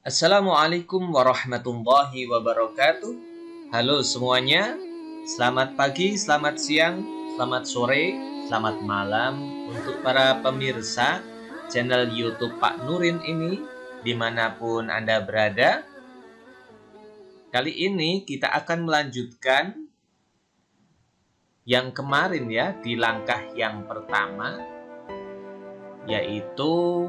Assalamualaikum warahmatullahi wabarakatuh. Halo semuanya, selamat pagi, selamat siang, selamat sore, selamat malam untuk para pemirsa channel YouTube Pak Nurin ini dimanapun Anda berada. Kali ini kita akan melanjutkan yang kemarin ya, di langkah yang pertama, yaitu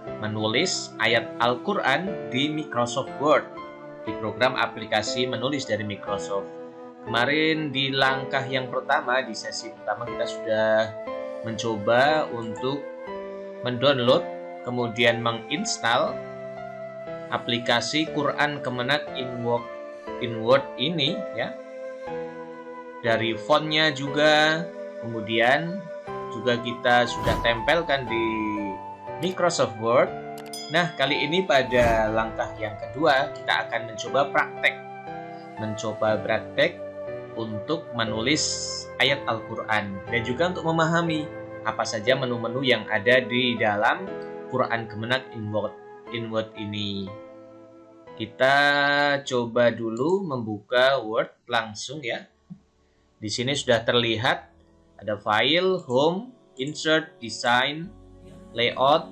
menulis ayat Al-Quran di Microsoft Word, di program aplikasi menulis dari Microsoft. Kemarin di langkah yang pertama, di sesi pertama, kita sudah mencoba untuk mendownload kemudian menginstal aplikasi Quran Kemenak in Word ini ya, dari fontnya juga, kemudian juga kita sudah tempelkan di Microsoft Word. Nah, kali ini pada langkah yang kedua kita akan mencoba praktek untuk menulis ayat Al-Quran dan juga untuk memahami apa saja menu-menu yang ada di dalam Quran Kemenak in Word ini. Kita coba dulu membuka Word langsung ya. Di sini sudah terlihat ada file, home, insert, design, layout,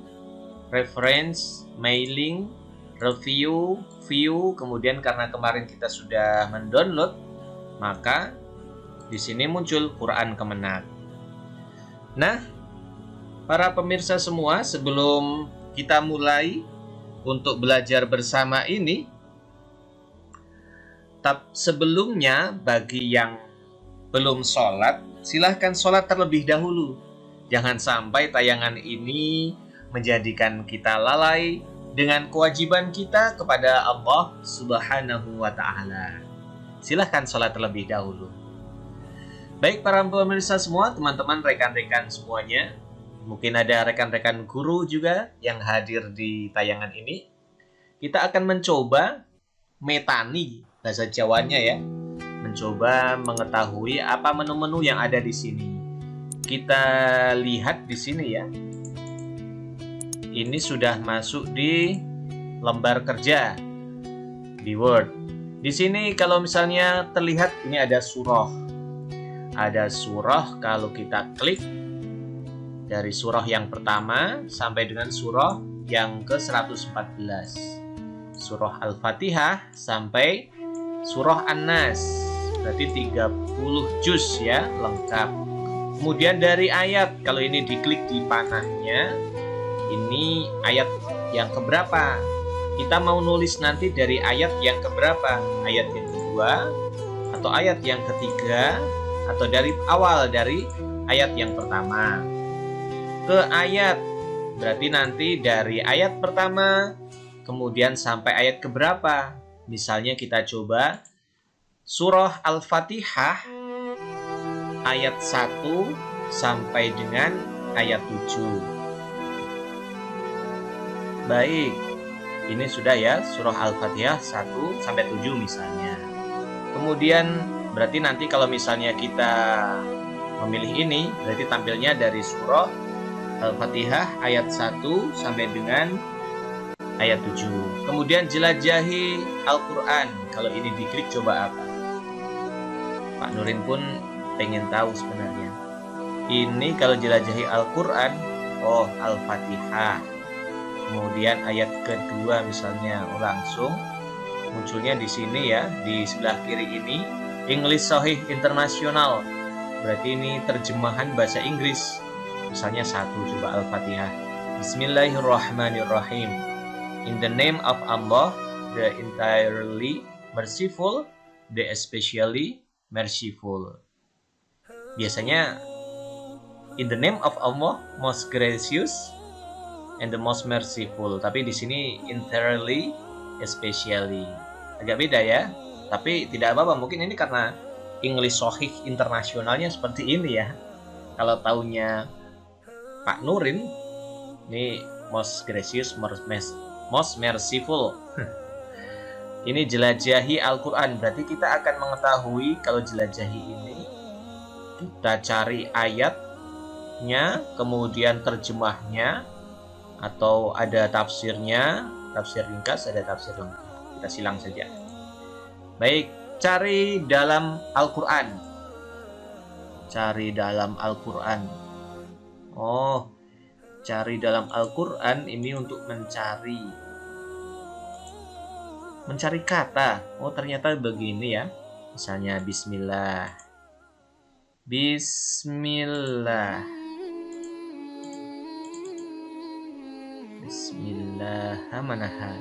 reference, mailing, review, view. Kemudian karena kemarin kita sudah mendownload, maka di sini muncul Quran Kemenak. Nah, para pemirsa semua, sebelum kita mulai untuk belajar bersama ini, sebelumnya bagi yang belum sholat, silahkan sholat terlebih dahulu. Jangan sampai tayangan ini menjadikan kita lalai dengan kewajiban kita kepada Allah Subhanahu wa Ta'ala. Silahkan sholat terlebih dahulu. Baik para pemirsa semua, teman-teman, rekan-rekan semuanya, mungkin ada rekan-rekan guru juga yang hadir di tayangan ini. Kita akan mencoba metani, bahasa Jawanya ya, mencoba mengetahui apa menu-menu yang ada di sini. Kita lihat di sini ya. Ini sudah masuk di lembar kerja di Word. Di sini kalau misalnya terlihat ini ada surah. Ada surah, kalau kita klik dari surah yang pertama sampai dengan surah yang ke-114. Surah Al-Fatihah sampai surah An-Nas. Berarti 30 juz ya, lengkap. Kemudian dari ayat, kalau ini diklik di panahnya, ini ayat yang keberapa? Kita mau nulis nanti dari ayat yang keberapa? Ayat yang kedua, atau ayat yang ketiga, atau dari awal dari ayat yang pertama ke ayat. Berarti nanti dari ayat pertama, kemudian sampai ayat keberapa? Misalnya kita coba surah Al-Fatihah ayat 1 sampai dengan ayat 7. Baik, ini sudah ya, surah Al-Fatihah 1 sampai 7 misalnya. Kemudian berarti nanti kalau misalnya kita memilih ini, berarti tampilnya dari surah Al-Fatihah ayat 1 sampai dengan ayat 7. Kemudian jelajahi Al-Quran. Kalau ini diklik coba apa? Pak Nurin pun pengen tahu sebenarnya. Ini kalau jelajahi Al-Quran, oh Al-Fatihah. Kemudian ayat kedua misalnya, langsung munculnya di sini ya, di sebelah kiri ini English Sahih International. Berarti ini terjemahan bahasa Inggris. Misalnya 1, coba Al-Fatihah. Bismillahirrahmanirrahim. In the name of Allah, the entirely merciful, the especially merciful. Biasanya in the name of Allah, most gracious and the most merciful. Tapi di sini entirely, especially. Agak beda ya. Tapi tidak apa-apa. Mungkin ini karena English Sahih internasionalnya seperti ini ya. Kalau taunya Pak Nurin, ini most gracious, most merciful. Ini jelajahi Al-Quran. Berarti kita akan mengetahui kalau jelajahi ini, kita cari ayatnya, kemudian terjemahnya, atau ada tafsirnya, tafsir ringkas, ada tafsir lengkap. Kita silang saja. Baik, cari dalam Al-Quran. Cari dalam Al-Quran. Oh, cari dalam Al-Quran ini untuk mencari kata. Oh, ternyata begini ya. Misalnya bismillah. Bismillah. Bismillah. Mana ha?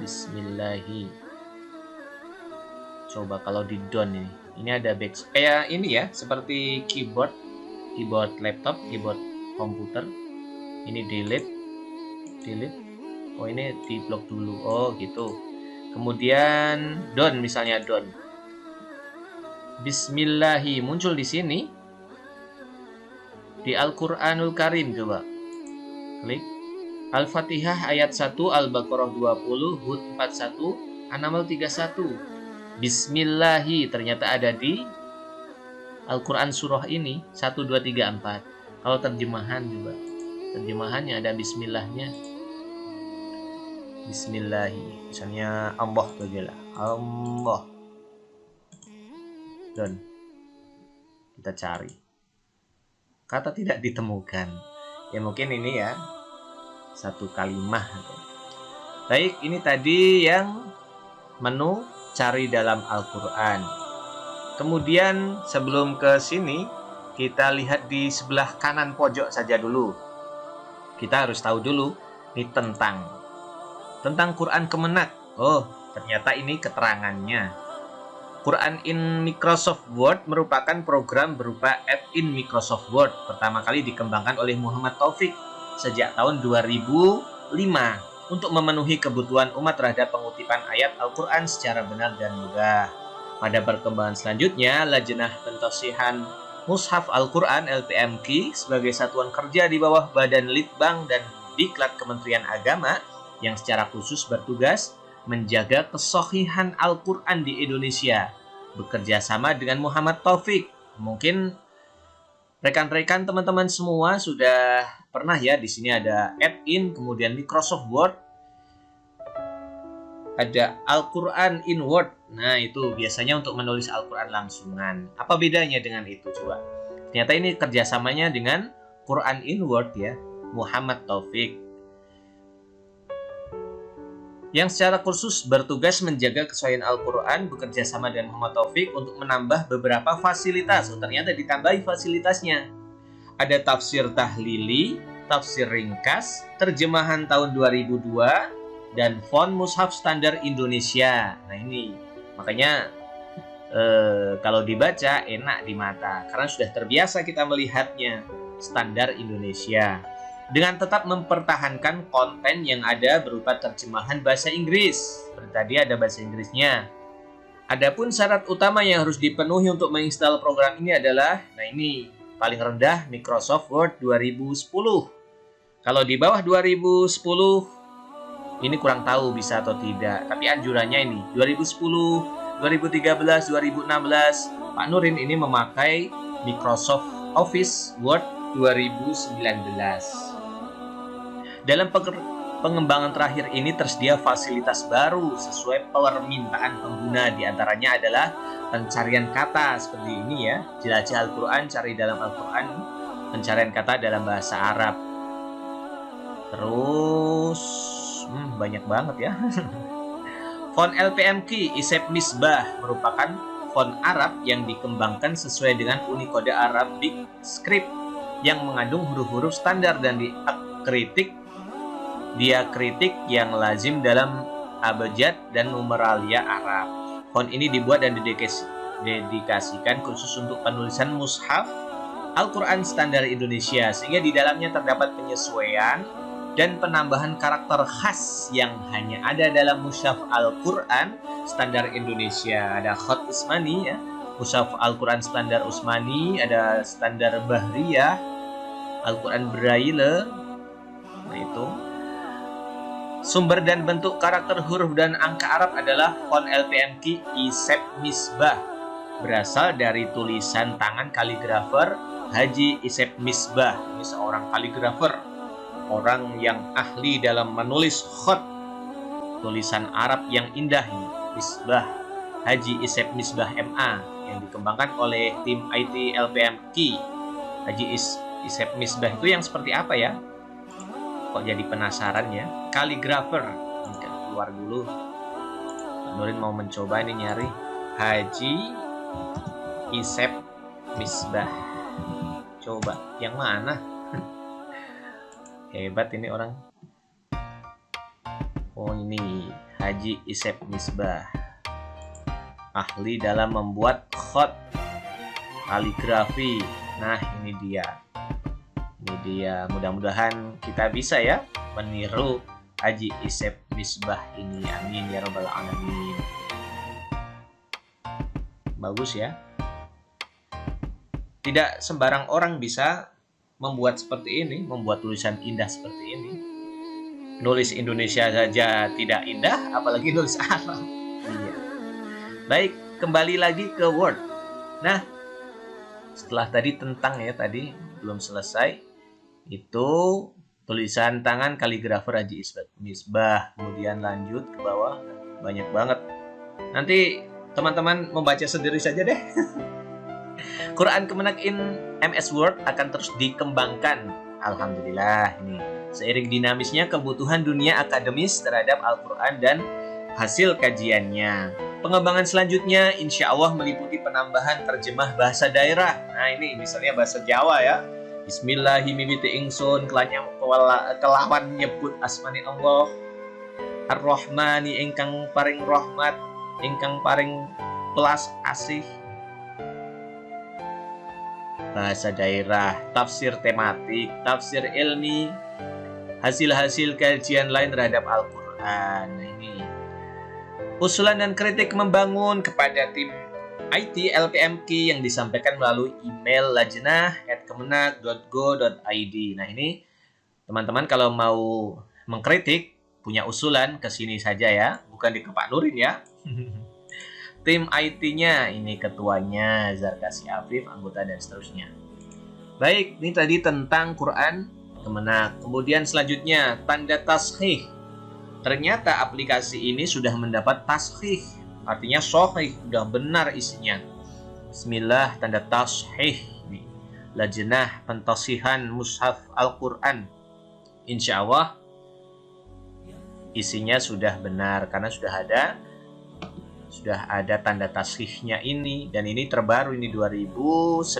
Bismillahi. Coba kalau di down ini. Ini ada back. Kayak ini ya, seperti keyboard laptop, keyboard komputer. Ini delete. Oh, ini di blok dulu. Oh, gitu. Kemudian down, misalnya down. Bismillahi muncul di sini. Di Al-Qur'anul Karim, coba. Klik. Al-Fatihah ayat 1, Al-Baqarah 20, Hud 41, An-Naml 31. Bismillahi ternyata ada di Al-Quran surah ini 1, 2, 3, 4. Kalau terjemahan juga, terjemahannya ada bismillahnya. Bismillahi, misalnya Allah saja lah. Allah. Dan kita cari. Kata tidak ditemukan. Ya mungkin ini ya satu kalimah. Baik, ini tadi yang menu cari dalam Al-Quran. Kemudian sebelum ke sini, kita lihat di sebelah kanan pojok saja dulu. Kita harus tahu dulu ini tentang Quran Kemenak. Oh, ternyata ini keterangannya. Quran in Microsoft Word merupakan program berupa add-in Microsoft Word pertama kali dikembangkan oleh Muhammad Taufik sejak tahun 2005 untuk memenuhi kebutuhan umat terhadap pengutipan ayat Al-Quran secara benar dan mudah. Pada perkembangan selanjutnya, Lajnah Pentausihan Mushaf Al-Quran LPMQ sebagai satuan kerja di bawah Badan Litbang dan Diklat Kementerian Agama yang secara khusus bertugas menjaga kesohihan Al-Quran di Indonesia bekerja sama dengan Muhammad Taufik. Mungkin rekan-rekan teman-teman semua sudah pernah ya, di sini ada add-in, kemudian Microsoft Word, ada Al-Quran in Word. Nah, itu biasanya untuk menulis Al-Quran langsungan. Apa bedanya dengan itu coba? Ternyata ini kerjasamanya dengan Quran in Word ya, Muhammad Taufik, yang secara khusus bertugas menjaga kesesuaian Al-Quran bekerja sama dengan Muhammad Taufik untuk menambah beberapa fasilitas. Oh, ternyata ditambahi fasilitasnya. Ada tafsir tahlili, tafsir ringkas, terjemahan tahun 2002, dan font mushaf standar Indonesia. Nah ini, makanya kalau dibaca enak di mata, karena sudah terbiasa kita melihatnya standar Indonesia. Dengan tetap mempertahankan konten yang ada berupa terjemahan bahasa Inggris. Seperti tadi ada bahasa Inggrisnya. Adapun syarat utama yang harus dipenuhi untuk menginstal program ini adalah, nah ini paling rendah Microsoft Word 2010. Kalau di bawah 2010 ini kurang tahu bisa atau tidak, tapi anjurannya ini 2010, 2013, 2016 Pak Nurin ini memakai Microsoft Office Word 2019. Dalam pengembangan terakhir ini tersedia fasilitas baru sesuai permintaan pengguna. Di antaranya adalah pencarian kata seperti ini ya. Jelajah Al-Quran, cari dalam Al-Quran, pencarian kata dalam bahasa Arab. Terus banyak banget ya. Font LPMQ Isep Misbah merupakan font Arab yang dikembangkan sesuai dengan Unicode Arabic Script yang mengandung huruf-huruf standar dan diakritik yang lazim dalam abjad dan numeralia Arab. Font ini dibuat dan didedikasikan khusus untuk penulisan mushaf Al-Quran standar Indonesia, sehingga di dalamnya terdapat penyesuaian dan penambahan karakter khas yang hanya ada dalam mushaf Al-Quran standar Indonesia. Ada Khat Usmani ya, mushaf Al-Quran standar Usmani, ada standar Bahriyah, Al-Quran Braille. Nah itu. Sumber dan bentuk karakter huruf dan angka Arab adalah font LPMQ Isep Misbah, berasal dari tulisan tangan kaligrafer Haji Isep Misbah. Ini seorang kaligrafer. orang yang ahli dalam menulis khat, tulisan Arab yang indah ini, Misbah, Haji Isep Misbah MA, yang dikembangkan oleh tim IT LPMQ. Haji Isep Misbah itu yang seperti apa ya? Kok jadi penasaran ya? Kaligrafer. Ini kan keluar dulu. Pak Nurin mau mencoba ini nyari Haji Isep Misbah. Coba yang mana? Hebat ini orang. Oh ini Haji Isep Misbah, ahli dalam membuat khat, kaligrafi. Nah ini dia. Mudah-mudahan kita bisa ya meniru Haji Isep Misbah ini. Amin ya rabbal alamin. Bagus ya. Tidak sembarang orang bisa membuat seperti ini, membuat tulisan indah seperti ini. Nulis Indonesia saja tidak indah, apalagi nulis Arab. Iya. Baik, kembali lagi ke Word. Nah, setelah tadi tentang ya, tadi belum selesai. Itu tulisan tangan kaligrafer Haji Isep Misbah. Kemudian lanjut ke bawah, banyak banget. Nanti teman-teman membaca sendiri saja deh. Quran Kemenak in MS Word akan terus dikembangkan. Alhamdulillah ini. Seiring dinamisnya kebutuhan dunia akademis terhadap Al-Quran dan hasil kajiannya. Pengembangan selanjutnya insya Allah meliputi penambahan terjemah bahasa daerah. Nah ini misalnya bahasa Jawa ya. Bismillahirrahmanirrahim ingsun kelawan nyebut asmani Allah. Ar-Rahmani ingkang paring rahmat, ingkang paring pelas asih. Bahasa daerah, tafsir tematik, tafsir ilmi, hasil-hasil kajian lain terhadap Al-Quran. Nah, ini usulan dan kritik membangun kepada tim IT LPMQ yang disampaikan melalui email lajnah@kemenak.go.id. Nah ini teman-teman kalau mau mengkritik, punya usulan ke sini saja ya, bukan di ke Pak Nurin ya. Tim IT-nya, ini ketuanya Zarkasi Afif, anggota dan seterusnya. Baik, ini tadi tentang Quran Kemenak. Kemudian selanjutnya, tanda tashih. Ternyata aplikasi ini sudah mendapat tashih, artinya sahih, sudah benar isinya. Bismillah, tanda tashih. Lajnah pentasihan mushaf Al-Quran. Insya Allah isinya sudah benar, karena sudah ada tanda tashihnya ini, dan ini terbaru, ini 2019.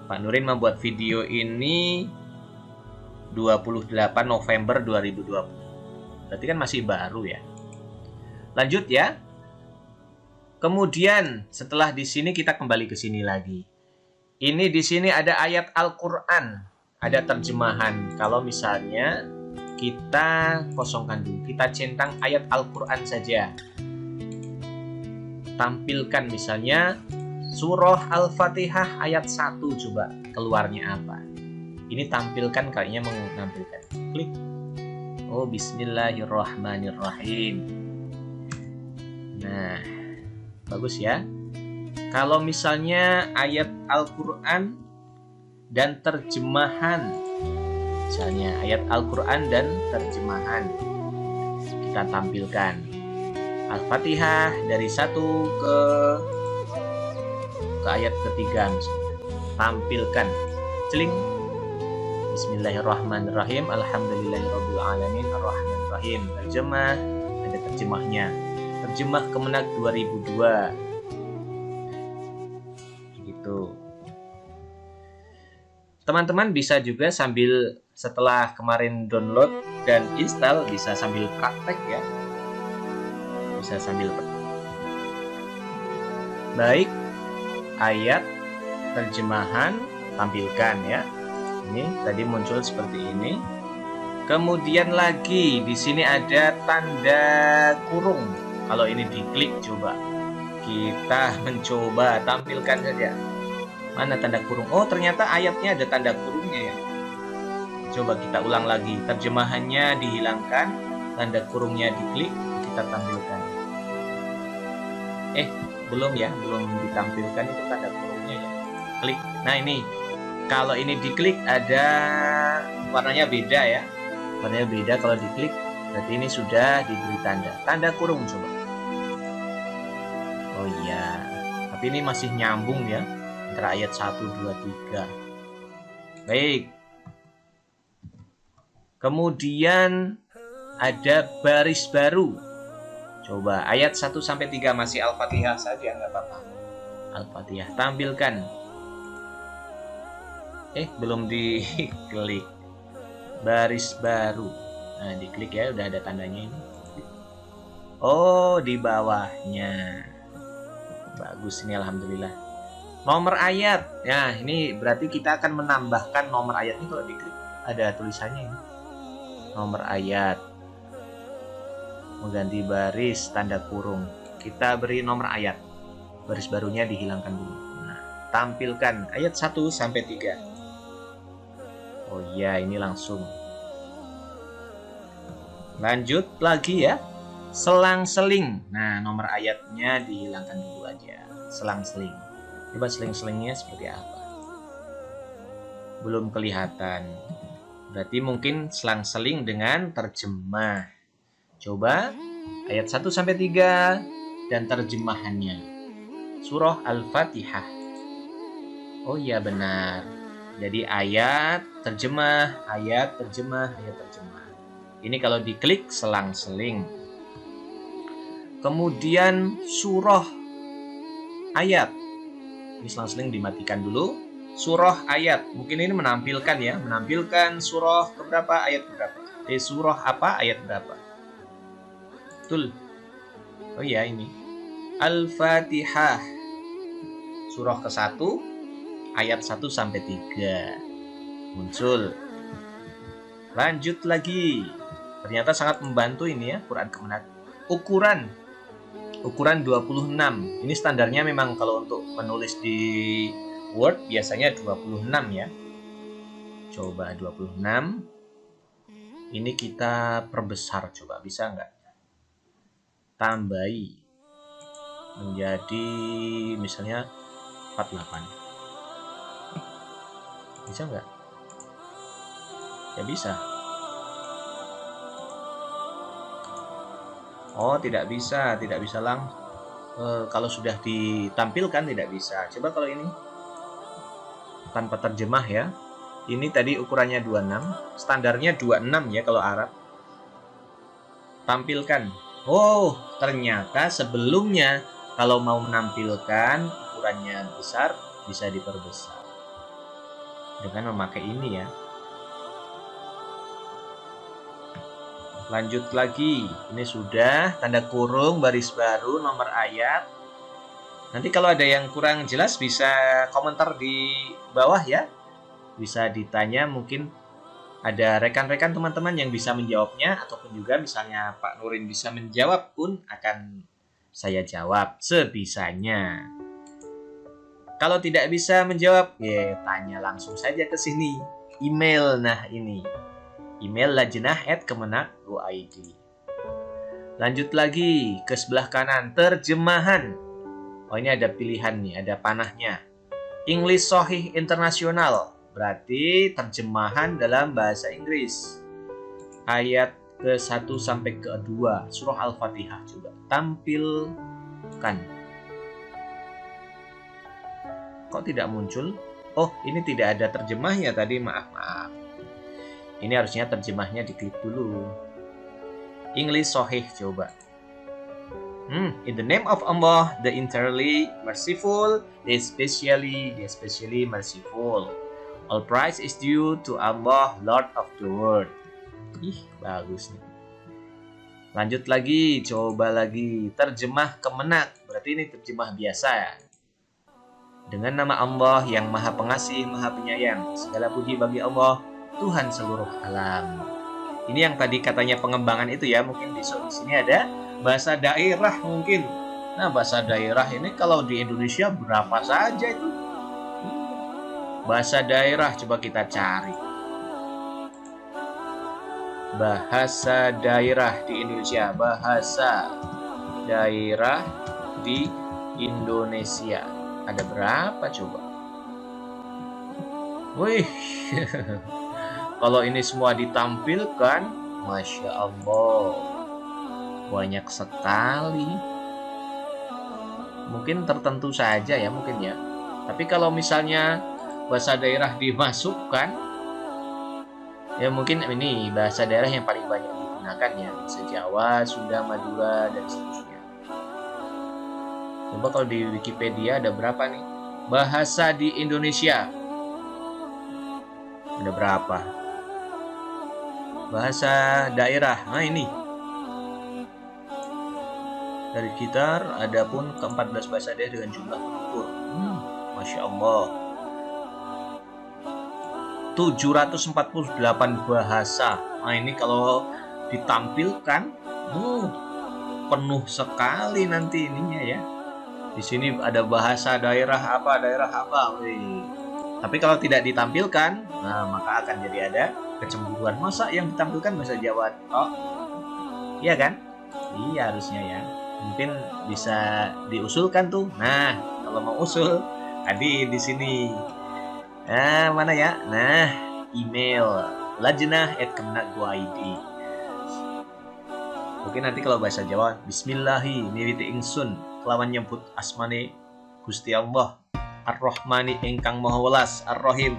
Pak Nurin membuat video ini 28 November 2020. Berarti kan masih baru ya. Lanjut ya. Kemudian setelah di sini kita kembali ke sini lagi. Ini di sini ada ayat Al-Qur'an, ada terjemahan. Kalau misalnya kita kosongkan dulu, kita centang ayat Al-Quran saja. Tampilkan misalnya surah Al-Fatihah ayat 1, coba keluarnya apa. Ini tampilkan, kayaknya menampilkan. Klik. Oh, Bismillahirrahmanirrahim. Nah, bagus ya. Kalau misalnya ayat Al-Quran dan terjemahan, misalnya ayat Al-Quran dan terjemahan, kita tampilkan Al-Fatihah dari 1 ke ayat ketiga misalnya. Tampilkan, celing. Bismillahirrahmanirrahim, Alhamdulillahirabbil alamin, Ar-Rahmanirrahim. Terjemah, ada terjemahnya. Terjemah Kemenak 2002. Gitu. Teman-teman bisa juga sambil, setelah kemarin download dan install, bisa sambil praktek ya. Bisa sambil praktek. Baik, ayat terjemahan tampilkan ya. Ini tadi muncul seperti ini. Kemudian lagi di sini ada tanda kurung. Kalau ini diklik, coba kita mencoba tampilkan saja. Mana tanda kurung? Oh, ternyata ayatnya ada tanda kurungnya ya. Coba kita ulang lagi. Terjemahannya dihilangkan, tanda kurungnya diklik, kita tampilkan. Belum ya, belum ditampilkan itu tanda kurungnya ya. Klik. Nah ini Kalau ini diklik ada warnanya beda ya. Warnanya beda kalau diklik. Berarti ini sudah diberi tanda kurung coba. Oh iya. Tapi ini masih nyambung ya antara ayat 1, 2, 3. Baik. Kemudian ada baris baru. Coba ayat 1 sampai 3 masih Al-Fatihah saja, nggak apa-apa. Al-Fatihah tampilkan. Belum diklik. Baris baru. Nah, diklik ya, udah ada tandanya ini. Oh, di bawahnya. Bagus ini, alhamdulillah. Nomor ayat. Nah, ini berarti kita akan menambahkan nomor ayat ini kalau diklik. Ada tulisannya ini. Nomor ayat. Mengganti baris, tanda kurung. Kita beri nomor ayat. Baris barunya dihilangkan dulu. Nah, tampilkan ayat 1 sampai 3. Oh iya, ini langsung. Lanjut lagi ya. Selang-seling. Nah, nomor ayatnya dihilangkan dulu aja. Selang-seling. Coba seling-selingnya seperti apa? Belum kelihatan. Berarti mungkin selang-seling dengan terjemah. Coba ayat 1 sampai 3 dan terjemahannya. Surah Al-Fatihah. Oh iya benar. Jadi ayat, terjemah, ayat, terjemah, ayat, terjemah. Ini kalau diklik selang-seling. Kemudian surah ayat. Ini selang-seling dimatikan dulu. Surah ayat. Mungkin ini menampilkan ya. Menampilkan surah keberapa, ayat berapa. Surah apa, ayat berapa. Betul. Oh iya ini. Al-Fatihah. Surah ke-1. Ayat 1 sampai 3 muncul. Lanjut lagi. Ternyata sangat membantu ini ya Quran Kemenak. Ukuran 26. Ini standarnya memang kalau untuk menulis di Word biasanya 26 ya. Coba 26. Ini kita perbesar coba, bisa nggak? Tambahi menjadi misalnya 48. Bisa nggak? Ya bisa. Oh, tidak bisa kalau sudah ditampilkan tidak bisa. Coba kalau ini tanpa terjemah ya. Ini tadi ukurannya 26, standarnya 26 ya kalau Arab. Tampilkan. Oh, ternyata sebelumnya kalau mau menampilkan ukurannya besar bisa diperbesar dengan memakai ini ya. Lanjut lagi. Ini sudah tanda kurung, baris baru, nomor ayat. Nanti kalau ada yang kurang jelas bisa komentar di bawah ya. Bisa ditanya, mungkin ada rekan-rekan teman-teman yang bisa menjawabnya, ataupun juga misalnya Pak Nurin bisa menjawab pun akan saya jawab sebisanya. Kalau tidak bisa menjawab, ya tanya langsung saja ke sini. Email, nah ini. Email lajnah@kemenak.go.id. Lanjut lagi ke sebelah kanan, terjemahan. Oh ini ada pilihan nih, ada panahnya. English Sahih Internasional, berarti terjemahan dalam bahasa Inggris. Ayat ke-1 sampai ke-2, surah Al-Fatihah juga. Tampilkan. Kok tidak muncul? Oh, ini tidak ada terjemahnya tadi, maaf. Ini harusnya terjemahnya diklik dulu. English Sahih coba. In the name of Allah, the entirely merciful, the especially merciful. All praise is due to Allah, Lord of the world. Ih, bagus nih. Lanjut lagi, coba lagi. Terjemah Kemenak, berarti ini terjemah biasa ya. Dengan nama Allah yang Maha Pengasih, Maha Penyayang. Segala puji bagi Allah, Tuhan seluruh alam. Ini yang tadi katanya pengembangan itu ya, mungkin di sini ada bahasa daerah mungkin. Nah, bahasa daerah ini kalau di Indonesia berapa saja itu? Bahasa daerah coba kita cari. Bahasa daerah di Indonesia, bahasa daerah di Indonesia. Ada berapa coba? Wih, kalau ini semua ditampilkan, Masya Allah, banyak sekali. Mungkin tertentu saja ya, mungkin ya. Tapi kalau misalnya bahasa daerah dimasukkan, ya mungkin ini bahasa daerah yang paling banyak digunakan ya. Bahasa Jawa, Sunda, Madura, dan seterusnya. Coba kalau di Wikipedia ada berapa nih? Bahasa di Indonesia. Ada berapa? Bahasa daerah. Nah ini. Dari gitar, ada pun ke-14 bahasa daerah dengan jumlah penutur. Masya Allah. 748 bahasa. Nah ini kalau ditampilkan, penuh sekali nanti ininya ya. Di sini ada bahasa daerah apa. Wih. Tapi kalau tidak ditampilkan, nah maka akan jadi ada kecemburuan. Masa yang ditampilkan bahasa Jawa? Oh, iya kan? Iya harusnya ya. Mungkin bisa diusulkan tuh. Nah, kalau mau usul, tadi di sini. Nah, mana ya? Nah, email lajnah@kemenag.go.id. Oke, nanti kalau bahasa Jawa, Bismillahi miwiti ingsun kelawan nyebut asmane Gusti Allah Ar-Rahmani ingkang Maha Welas, Ar-Rahim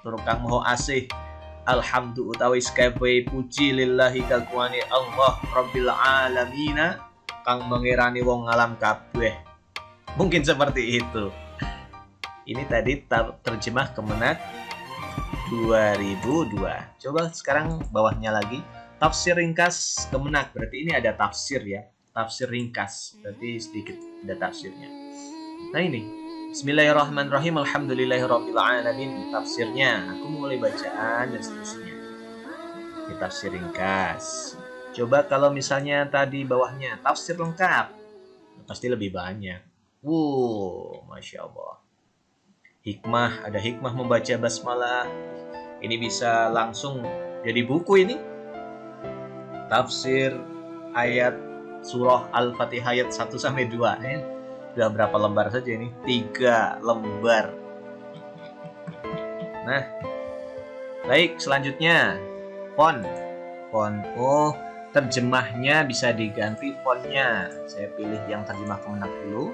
tur kang Maha Asih. Alhamdu utawi kabeh puji lillahi kagungan Allah Rabbil Alamina kang mengirani wong alam kabeh. Mungkin seperti itu. Ini tadi terjemah Kemenag 2002. Coba sekarang bawahnya lagi. Tafsir ringkas Kemenag. Berarti ini ada tafsir ya. Tafsir ringkas. Berarti sedikit ada tafsirnya. Nah ini. Bismillahirrahmanirrahim. Alhamdulillahirrabbilalamin. Tafsirnya. Aku mulai bacaan dan seterusnya. Ini tafsir ringkas. Coba kalau misalnya tadi bawahnya tafsir lengkap. Pasti lebih banyak. Masya Allah. Hikmah, ada hikmah membaca basmalah. Ini bisa langsung jadi buku ini. Tafsir ayat surah Al-Fatihah ayat 1-2. Sudah berapa lembar saja ini? 3 lembar. Nah, baik selanjutnya font. Oh, terjemahnya bisa diganti fontnya. Saya pilih yang terjemah Kemenag dulu.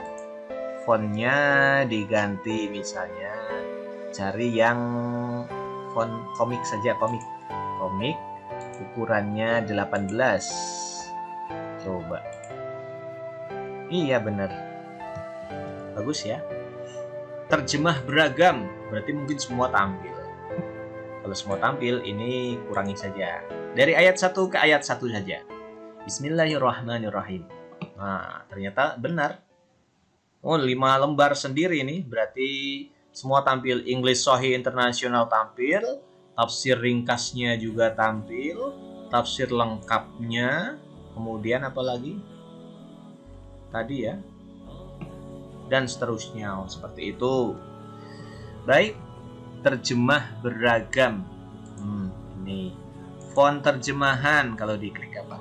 Fontnya diganti, misalnya cari yang font komik saja, komik ukurannya 18. Coba. Iya benar. Bagus ya. Terjemah beragam, berarti mungkin semua tampil. Kalau semua tampil, ini kurangi saja. Dari ayat 1 ke ayat 1 saja. Bismillahirrahmanirrahim. Nah, ternyata benar. 5 lembar sendiri ini, berarti semua tampil. English Sahih International tampil, tafsir ringkasnya juga tampil, tafsir lengkapnya, kemudian apa lagi? Tadi ya. Dan seterusnya, seperti itu. Baik, terjemah beragam. Ini font terjemahan kalau diklik apa?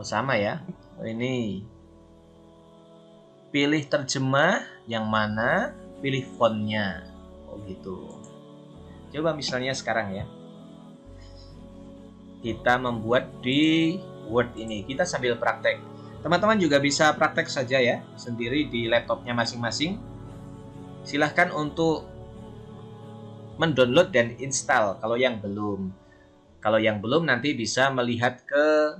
Sama ya. Ini pilih terjemah yang mana, pilih fontnya. Gitu. Coba misalnya sekarang ya. Kita membuat di Word ini. Kita sambil praktek. Teman-teman juga bisa praktek saja ya, sendiri di laptopnya masing-masing. Silahkan untuk mendownload dan install kalau yang belum. Kalau yang belum nanti bisa melihat ke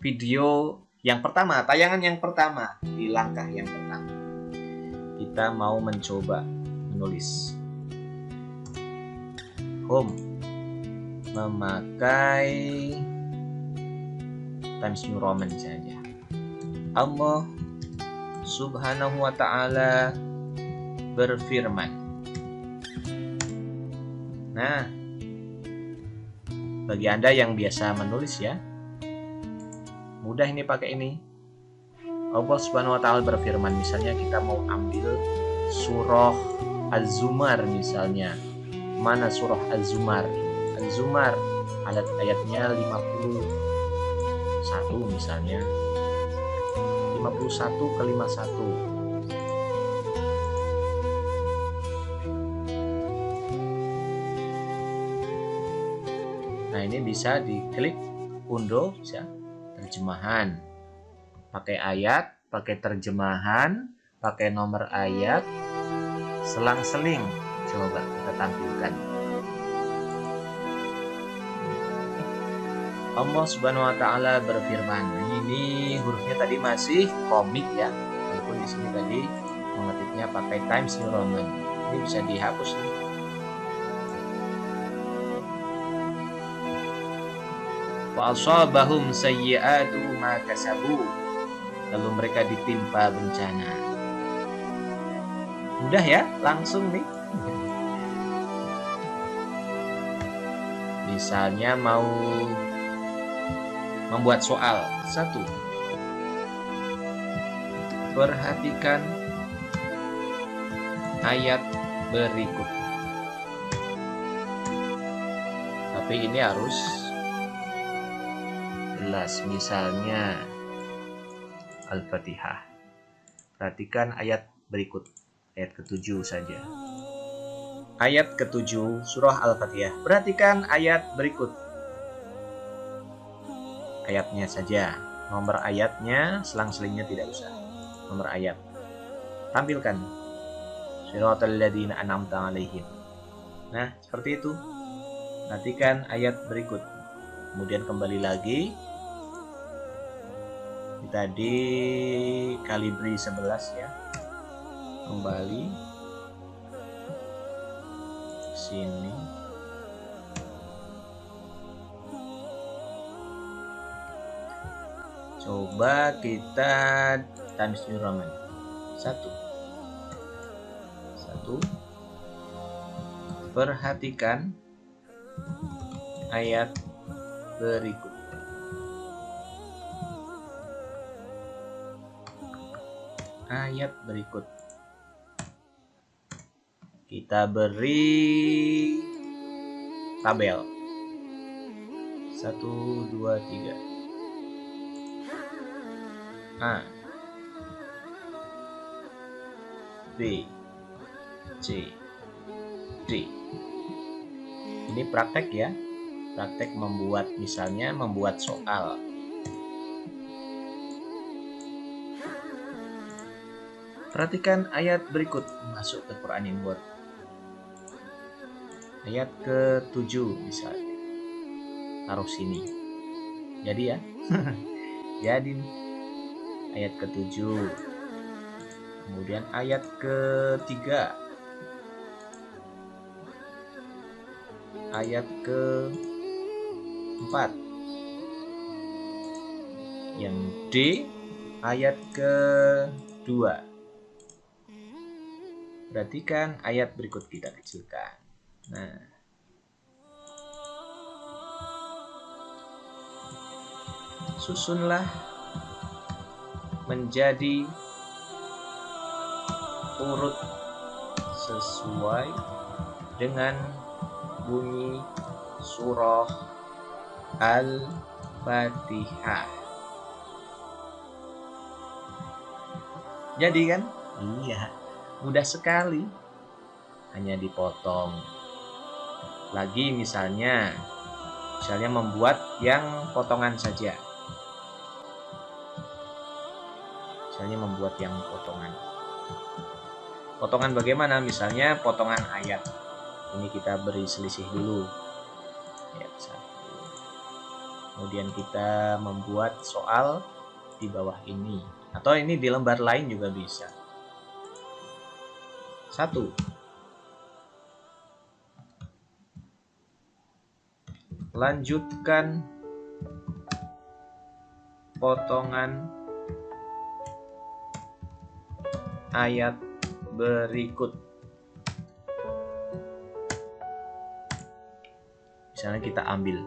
video yang pertama, tayangan yang pertama, di langkah yang pertama. Kita mau mencoba menulis. Home. Memakai Times New Roman saja. Allah Subhanahu wa ta'ala berfirman. Nah, bagi Anda yang biasa menulis ya, mudah ini pakai ini. Allah Subhanahu wa ta'ala berfirman, misalnya kita mau ambil surah Az-Zumar misalnya. Mana surah Az-Zumar? Az-Zumar ayatnya 51 misalnya. 51 ke 51. ini bisa diklik unduh, bisa terjemahan. Pakai ayat, pakai terjemahan, pakai nomor ayat, selang-seling. Coba kita tampilkan. Allah Subhanahu wa taala berfirman. Ini hurufnya tadi masih komik ya. Walaupun di sini tadi mengetiknya pakai Times New Roman. Ini bisa dihapus nih. Wa asabahum sayyi'atu ma kasabu. Lalu mereka ditimpa bencana. Mudah ya, langsung nih. Misalnya mau membuat soal. 1. Perhatikan ayat berikut. Tapi ini harus jelas. Misalnya Al-Fatihah. Perhatikan ayat berikut. Ayat ke-7 saja. Ayat ke-7 surah Al-Fatihah. Perhatikan ayat berikut. Ayatnya saja. Nomor ayatnya, selang-selingnya tidak usah. Nomor ayat. Tampilkan. Shiratal ladzina an'amta 'alaihim. Nah, seperti itu. Perhatikan ayat berikut. Kemudian kembali lagi. Tadi kalibri 11 ya. Kembali sini. Coba kita Times New Roman. 1. Perhatikan ayat berikut. Ayat berikut. Kita beri tabel. 1, 2, 3. A, B, C, D. Ini praktek ya. Praktek membuat, misalnya membuat soal. Perhatikan ayat berikut. Masuk ke Quran in Word. Ayat ke-7 misalnya. Taruh sini. Jadi ya. Jadi nih. Ayat ke-7. Kemudian ayat ke-3. Ayat ke-4. Yang D, ayat ke-2. Perhatikan ayat berikut, kita kecilkan. Nah, susunlah menjadi urut sesuai dengan bunyi surah Al-Fatihah. Jadi kan? Iya, mudah sekali. Hanya dipotong. Lagi misalnya membuat yang potongan saja. Misalnya membuat yang potongan. Potongan bagaimana? Misalnya potongan ayat. Ini kita beri selisih dulu. Ayat 1. Kemudian kita membuat soal di bawah ini. Atau ini di lembar lain juga bisa. 1. Lanjutkan potongan ayat berikut. Misalnya kita ambil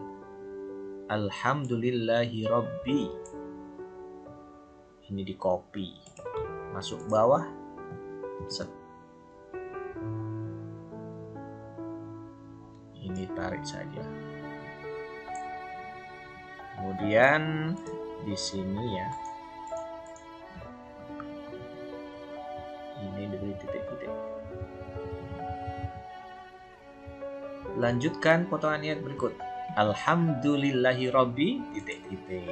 Alhamdulillahi Rabbi. Ini di copy. Masuk bawah. Set. Ini tarik saja. Kemudian di sini ya. Ini diberi titik-titik. Lanjutkan potongan ayat berikut. Alhamdulillahi Robbi titik-titik.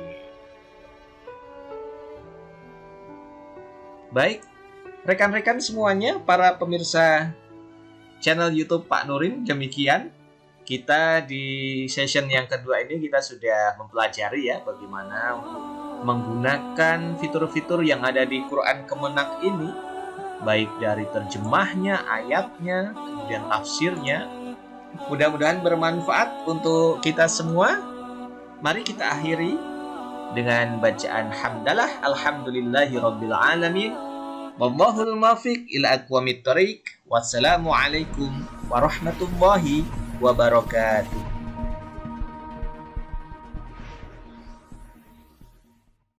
Baik, rekan-rekan semuanya, para pemirsa channel YouTube Pak Nurin, demikian kita di session yang kedua ini kita sudah mempelajari ya bagaimana untuk menggunakan fitur-fitur yang ada di Quran Kemenak ini, baik dari terjemahnya, ayatnya, kemudian tafsirnya. Mudah-mudahan bermanfaat untuk kita semua. Mari kita akhiri dengan bacaan hamdalah alhamdulillahi rabbil alamin. Wallahul muwaffiq ila aqwamit thoriq. Wassalamualaikum warahmatullahi wabarakatuh.